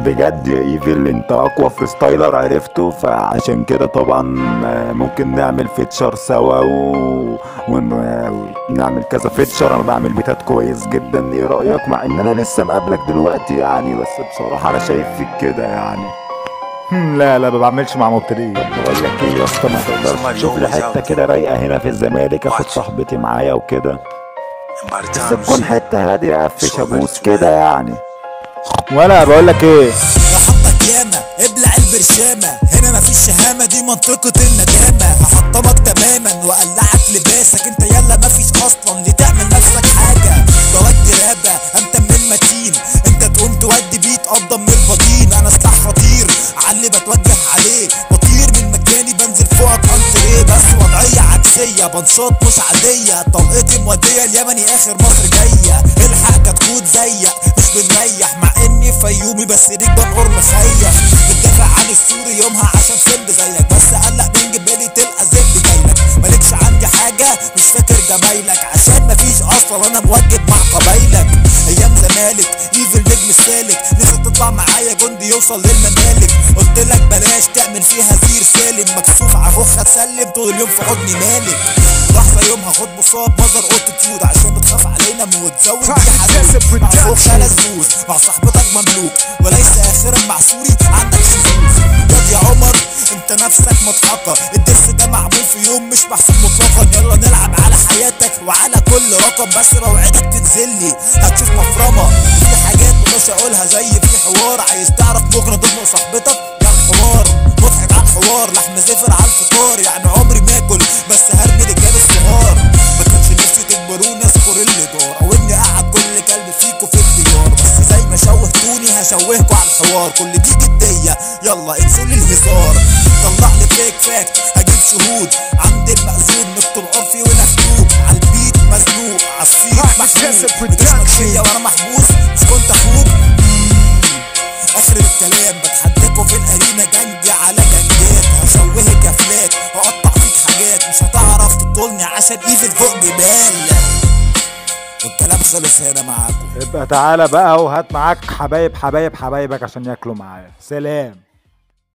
بجد يا ايفل انت اقوى فري ستايلر عرفته، فعشان كده طبعا ممكن نعمل فيتشر سوا ونعمل كذا فيتشر. انا بعمل بيتات كويس جدا، ايه رايك؟ مع ان انا لسه مقابلك دلوقتي يعني، بس بصراحه انا شايف فيك كده يعني. لا ما بعملش مع مبتدئين. بقول لك ايه يا اسطى، ما تقدرش تشوف لي حته كده رايقه هنا في الزمالك اخد صاحبتي معايا وكده، بس تكون حته هاديه افش ابوس كده يعني. ولا بقول لك ايه، هحطك ياما ابلع البرشامه، هنا مفيش شهامه دي منطقه الندامه. هحطمك تماما واقلعك لباسك، انت يلا مفيش اصلا لتعمل نفسك حاجه. بودي رابه انت من المتين، انت تقوم تودي بيت افضل من البطين. انا سلاح خطير علي بتوجه عليه، بطير من مكاني بنزل فوقك انتريه. بس وضعيه عكسيه بنشاط مش عاديه، طلقتي موديه اليمني اخر مصر جايه. الحق كتكوت زيك مش بنريح، مع اني فيومي بس ريك بنقر مسيح. بتدافع عن السوري يومها عشان سلب زيك، بس قلق من جبالي تلقى زب جايلك. مالكش عندي حاجه مش فاكر جمايلك، عشان مفيش اصلا انا موجب مع قبايلك. ايام زمالك ايفل نجم سالك، نفسك تطلع معايا جندي يوصل للممالك. قلتلك بلاش تعمل فيها زير سالم، مكسوف عفوخها تسلم طول اليوم في حضني مالك. لحظه يوم هاخد مصاب مظهر اوتو تيود، عشان بتخاف علينا وتزود دي حدود. مع فوخها لزوز مع صاحبتك مملوك، وليس اخرا مع سوري عندك شذوذ. ياض يا عمر انت نفسك مضحكه، الدرس ده معمول في يوم مش محسوب مطلقا. يلا نلعب على حياتك وعلى كل رقم، بس روعتك تنزلي هتشوف مفرمه. في حاجات مش هقولها زي في حوار، عايز تعرف بكره ضمن صاحبتك ده الحوار. مضحك على الحوار لحم زفر على الفطار، يعني عمري ما اكل بس هرمي رجال الصغار. ما كانش نفسي تكبروني اذكر اللي دار، او اني اقعد كل كلب فيكوا في الديار. بس زي ما شوهتوني هشوهكوا على الحوار، كل دي جديه يلا انسوا لي الهزار. طلع لي فيك فاكت هجيب شهود، عند المأذون نكتب عرفي ونكتوب. على البيت مزنوق عالصيت محبوب، بتشمك فيا وانا محبوس مش كنت اخوك. اخر الكلام بتحداكوا في الارينا جنجي على جنجات. هشوهك يا فلات هقطع فيك حاجات، مش هتعرف تطولني عشان ايفل فوق جبال. والكلام خلص هنا معاكم. يبقى تعالى بقى وهات معاك حبايبك عشان ياكلوا معايا. سلام.